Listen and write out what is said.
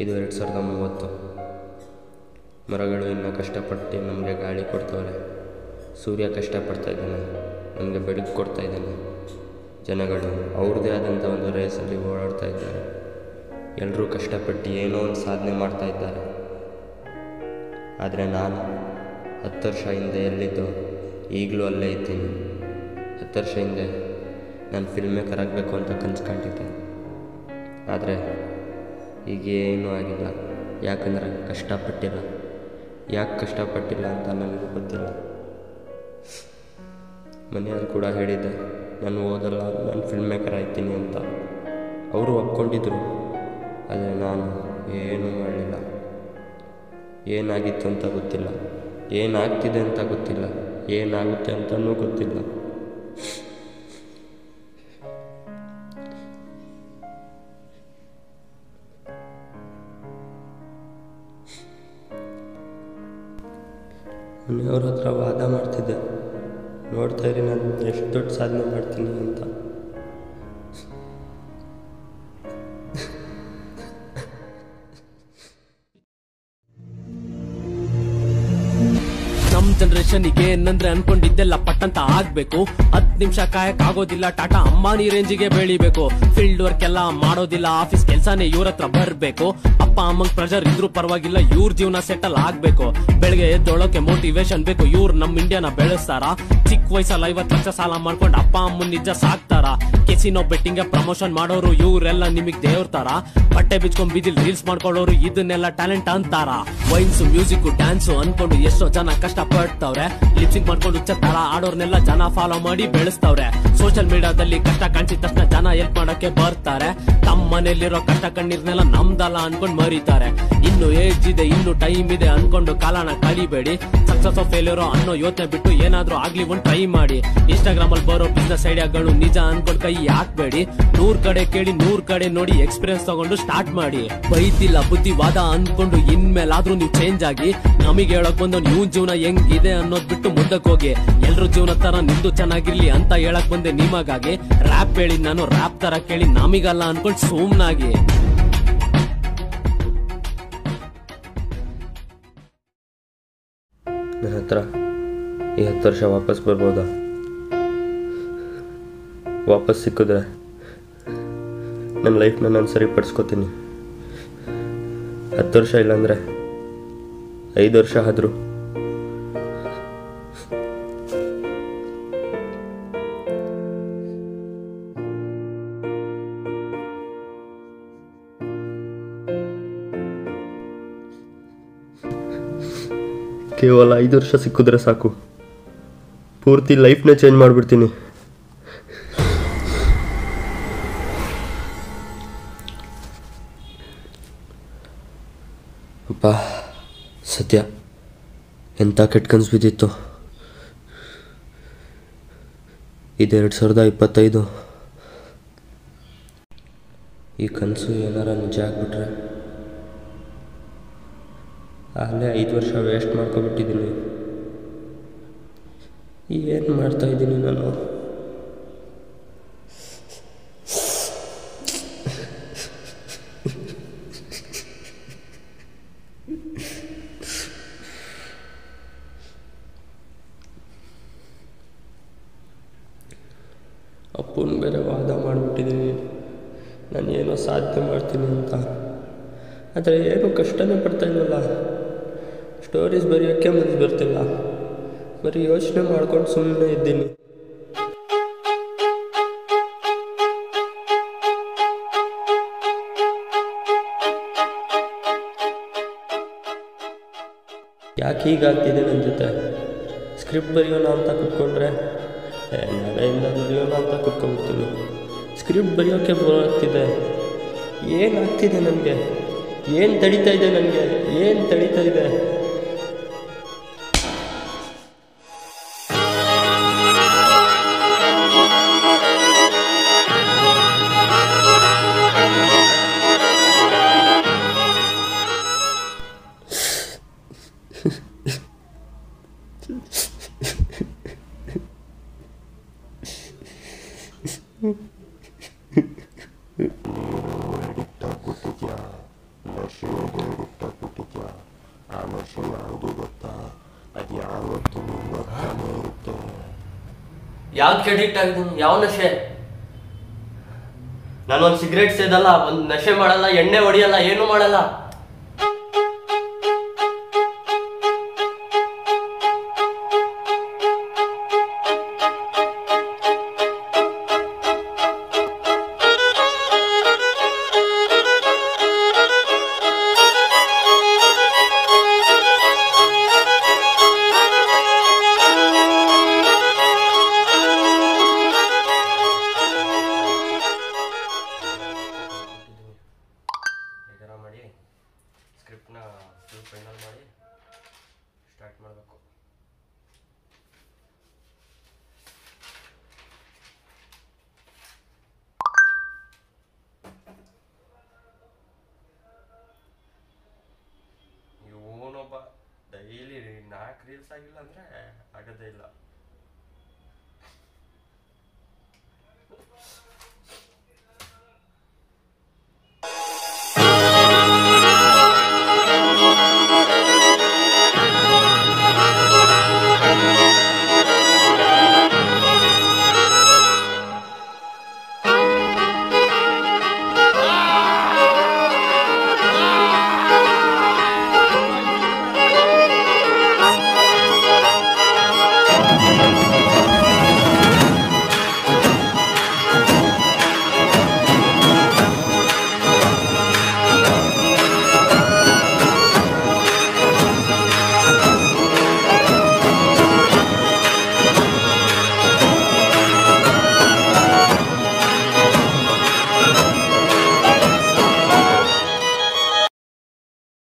ಇದು 2030. ಮರಗಳು ಇನ್ನೂ ಕಷ್ಟಪಟ್ಟು ನಮಗೆ ಗಾಳಿ ಕೊಡ್ತವ್ರೆ. ಸೂರ್ಯ ಕಷ್ಟಪಡ್ತಾ ಇದ್ದಾನೆ, ನಮಗೆ ಬೆಳಕು ಕೊಡ್ತಾ ಇದ್ದಾನೆ. ಜನಗಳು ಅವ್ರದ್ದೇ ಆದಂಥ ಒಂದು ರೇಸಲ್ಲಿ ಓಡಾಡ್ತಾ ಇದ್ದಾರೆ. ಎಲ್ಲರೂ ಕಷ್ಟಪಟ್ಟು ಏನೋ ಒಂದು ಸಾಧನೆ ಮಾಡ್ತಾ ಇದ್ದಾರೆ. ಆದರೆ ನಾನು 10 ವರ್ಷ ಹಿಂದೆ ಎಲ್ಲಿದ್ದೋ ಈಗಲೂ ಅಲ್ಲೇ ಇದ್ದೀನಿ. 10 ವರ್ಷ ಹಿಂದೆ ನಾನು ಫಿಲ್ಮ್ ಮೇಕರ್ ಆಗಬೇಕು ಅಂತ ಕನ್ಸ್ಕೊಂಡಿದ್ದೆ. ಆದರೆ ಈಗೇನೂ ಆಗಿಲ್ಲ. ಯಾಕಂದರೆ ಕಷ್ಟಪಟ್ಟಿಲ್ಲ. ಯಾಕೆ ಕಷ್ಟಪಟ್ಟಿಲ್ಲ ಅಂತ ನನಗೂ ಗೊತ್ತಿಲ್ಲ. ಮನೆಯಲ್ಲಿ ಕೂಡ ಹೇಳಿದ್ದೆ, ನಾನು ಓದಲ್ಲ, ನಾನು ಫಿಲ್ಮ್ ಮೇಕರ್ ಆಗ್ತೀನಿ ಅಂತ. ಅವರು ಒಪ್ಕೊಂಡಿದ್ರು. ಆದರೆ ನಾನು ಏನೂ ಮಾಡಲಿಲ್ಲ. ಏನಾಗಿತ್ತು ಅಂತ ಗೊತ್ತಿಲ್ಲ, ಏನಾಗ್ತಿದೆ ಅಂತ ಗೊತ್ತಿಲ್ಲ, ಏನಾಗುತ್ತೆ ಅಂತಲೂ ಗೊತ್ತಿಲ್ಲ. ಮನೆಯವ್ರ ಹತ್ರ ವಾದ ಮಾಡ್ತಿದ್ದೆ, ನೋಡ್ತಾ ಇರಿ ನಾನು ಎಷ್ಟು ದೊಡ್ಡ ಸಾಧನೆ ಮಾಡ್ತೀನಿ ಅಂತ. ನಮ್ ಜನರೇಷನ್ಗೆ ಏನಂದ್ರೆ ಅನ್ಕೊಂಡಿದ್ದೆಲ್ಲ ಪಟ್ಟಂತ ಆಗ್ಬೇಕು. 10 ನಿಮಿಷ ಕಾಯಕ್ ಆಗೋದಿಲ್ಲ, ಟಾಟಾ ಅಂಬಾನಿ ರೇಂಜಿಗೆ ಬೆಳಿಬೇಕು. ಫೀಲ್ಡ್ ವರ್ಕ್ ಎಲ್ಲ ಮಾಡೋದಿಲ್ಲ, ಆಫೀಸ್ ಕೆಲ್ಸಾನೇ ಇವ್ರ ಹತ್ರ ಬರ್ಬೇಕು. ಅಪ್ಪ ಅಮ್ಮಂಗ್ ಪ್ರೆಷರ್ ಇದ್ರೂ ಪರವಾಗಿಲ್ಲ, ಇವ್ರ ಜೀವನ ಸೆಟಲ್ ಆಗ್ಬೇಕು. ಬೆಳಗ್ಗೆ ಎದ್ದೊಳಕ್ಕೆ ಮೋಟಿವೇಶನ್ ಬೇಕು, ಇವ್ರು ನಮ್ ಇಂಡಿಯಾನ ಬೆಳೆಸ್ತಾರ. ಚಿಕ್ಕ ವಯಸ್ಸಲ್ಲಿ 50 ಲಕ್ಷ ಸಾಲ ಮಾಡ್ಕೊಂಡು ಅಪ್ಪ ಅಮ್ಮನ್ ನಿಜ ಸಾಕ್ತಾರ. ಕೆಸಿನೋ ಬೆಟ್ಟಿಂಗ್ ಪ್ರಮೋಷನ್ ಮಾಡೋರು ಇವರೆಲ್ಲ ನಿಮಗ್ ದೇವ್ರ. ಬಟ್ಟೆ ಬಿಚ್ಕೊಂಡ್ ಬೀದಿಲ್ ರೀಲ್ಸ್ ಮಾಡ್ಕೊಳ್ಳೋರು ಇದನ್ನೆಲ್ಲ ಟ್ಯಾಲೆಂಟ್ ಅಂತಾರ. ವೈನ್ಸ್, ಮ್ಯೂಸಿಕ್, ಡ್ಯಾನ್ಸ್ ಅನ್ಕೊಂಡು ಎಷ್ಟೋ ಜನ ಕಷ್ಟ ಪಡ್ತವ್ರೆ. ಲಿಪ್ಸಿಂಗ್ ಮಾಡ್ಕೊಂಡು ತರ ಆಡೋರ್ನೆಲ್ಲ ಜನ ಫಾಲೋ ಮಾಡಿ ಬೆಳೆಸ್ತವ್ರೆ. ಸೋಷಿಯಲ್ ಮೀಡಿಯಾದಲ್ಲಿ ಕಷ್ಟ ಕಾಣಿಸಿದ ತಕ್ಷಣ ಜನ ಹೆಲ್ಪ್ ಮಾಡಕ್ಕೆ ಬರ್ತಾರೆ. ತಮ್ಮ ಮನೇಲಿರೋ ಕಷ್ಟ ಕಣ್ಣೀರ್ನೆಲ್ಲ ನಮ್ದಲ್ಲ ಅನ್ಕೊಂಡ್ ಮರೀತಾರೆ. ಇನ್ನು ಏಜ್ ಇದೆ, ಇನ್ನು ಟೈಮ್ ಇದೆ ಅನ್ಕೊಂಡು ಕಾಲನ ಕಳಿಬೇಡಿ. ಸಕ್ಸಸ್ ಫೇಲ್ಯೂರ್ ಅನ್ನೋ ಯೋಚನೆ ಬಿಟ್ಟು ಏನಾದ್ರೂ ಆಗ್ಲಿ ಒಂದ್ ಟ್ರೈ ಮಾಡಿ. ಇನ್ಸ್ಟಾಗ್ರಾಮ್ ಅಲ್ಲಿ ಬರೋ ಬಿಸ್ನೆಸ್ ಐಡಿಯಾಗಳು ನಿಜ ಅನ್ಕೊಂಡ್ ಕೈ ಹಾಕ್ಬೇಡಿ. 100 ಕಡೆ ಕೇಳಿ 100 ಕಡೆ ನೋಡಿ ಎಕ್ಸ್ಪೀರಿಯನ್ಸ್ ತಗೊಂಡು ಸ್ಟಾರ್ಟ್ ಮಾಡಿ. ಬೈತಿಲ್ಲ ಬುದ್ಧಿವಾದ ಅನ್ಕೊಂಡು ಇನ್ಮೇಲಾದ್ರೂ ನೀವು ಚೇಂಜ್ ಆಗಿ. ನಮಗೆ ಹೇಳಕ್ ಬಂದು ನೀವು ಜೀವನ ಹೆಂಗಿದೆ ಅನ್ನೋದ್ ಬಿಟ್ಟು ಮುಂದಕ್ಕೆ ಹೋಗಿ. ಎಲ್ರು ಜೀವನ ತರ ನಿಂದು ಚೆನ್ನಾಗಿರ್ಲಿ ಅಂತ ಹೇಳಕ್ ಬಂದೆ ನಿಮಗಾಗಿ. ರ್ಯಾಪ್ ಹೇಳಿ ನಾನು ರ್ಯಾಪ್ ತರ ಕೇಳಿ ನಮಿಗಲ್ಲ ಅನ್ಕೊಂಡ್ ಸುಮ್ನಾಗಿ. ನನ್ನ ಹತ್ರ ಈ 10 ವರ್ಷ ವಾಪಸ್ ಬರ್ಬೋದಾ? ವಾಪಸ್ ಸಿಕ್ಕಿದ್ರೆ ನನ್ನ ಲೈಫ್ನ ನಾನು ಸರಿಪಡಿಸ್ಕೋತೀನಿ. 10 ವರ್ಷ ಇಲ್ಲಾಂದರೆ 5 ವರ್ಷ ಆದರೂ ಕೇವಲ 5 ವರ್ಷ ಸಿಕ್ಕಿದ್ರೆ ಸಾಕು, ಪೂರ್ತಿ ಲೈಫ್ನ ಚೇಂಜ್ ಮಾಡಿಬಿಡ್ತೀನಿ. ಅಪ್ಪ ಸತ್ಯ, ಎಂಥ ಕೆಟ್ಟ ಕನಸು ಬಿದ್ದಿತ್ತು. ಇದು 2025. ಈ ಕನಸು ಏನಾರ ನಿಜ ಆಗ್ಬಿಟ್ರೆ ಆಗಲೇ 5 ವರ್ಷ ವೇಸ್ಟ್ ಮಾಡ್ಕೊಬಿಟ್ಟಿದ್ದೀನಿ. ಏನು ಮಾಡ್ತಾಯಿದ್ದೀನಿ ನಾನು? ಅಪ್ಪನ ಬೇರೆ ವಾದ ಮಾಡಿಬಿಟ್ಟಿದ್ದೀನಿ, ನಾನು ಏನೋ ಸಾಧನೆ ಮಾಡ್ತೀನಿ ಅಂತ. ಆದರೆ ಏನೂ ಕಷ್ಟನೇ ಪಡ್ತಾಯಿಲ್ವಲ್ಲ. ಸ್ಟೋರೀಸ್ ಬರೆಯೋಕ್ಕೆ ಮನಸ್ಸು ಬರ್ತಿಲ್ಲ, ಬರೀ ಯೋಚನೆ ಮಾಡ್ಕೊಂಡು ಸುಮ್ಮನೆ ಇದ್ದೀನಿ. ಯಾಕೆ ಹೀಗಾಗ್ತಿದೆ ನನ್ನ ಜೊತೆ? ಸ್ಕ್ರಿಪ್ಟ್ ಬರೆಯೋಣ ಅಂತ ಕುತ್ಕೊಂಡ್ರೆ ನಾಳೆಯಿಂದ ಬರೆಯೋಣ ಅಂತ ಕುತ್ಕೊಂಡ್ಬಿಡ್ತೀನಿ. ಸ್ಕ್ರಿಪ್ಟ್ ಬರೆಯೋಕ್ಕೆ ಬರೋಗ್ತಿದೆ. ಏನಾಗ್ತಿದೆ ನನಗೆ? ಏನು ತಡೀತಾ ಇದೆ ನನಗೆ? ಏನು ತಡೀತಾ ಇದೆ? ಆ ನಶೆ ಯಾವುದು ಗೊತ್ತಾ? ಅದು ಯಾವತ್ತು ನಿಮ್ಮ ಹತ್ರನೇ ಇರುತ್ತೆ. ಯಾವ್ದಕ್ಕೆ ಅಡಿಕ್ಟ್ ಆಗಿದ್ದೀನಿ? ಯಾವ ನಶೆ? ನಾನೊಂದು ಸಿಗರೇಟ್ ಸೇದಲ್ಲ, ಒಂದು ನಶೆ ಮಾಡಲ್ಲ, ಎಣ್ಣೆ ಹೊಡಿಯಲ್ಲ, ಏನು ಮಾಡಲ್ಲ. ಮಾಡಿ ಸ್ಕ್ರಿಪ್ಟ್ನ ಫುಲ್ ಫೈನಲ್ ಮಾಡಿ ಸ್ಟಾರ್ಟ್ ಮಾಡಬೇಕು. ಇವನೊಬ್ಬ ಡೈಲಿ 4 ರೀಲ್ಸ್ ಆಗಿಲ್ಲ ಅಂದರೆ ಆಗೋದೇ ಇಲ್ಲ.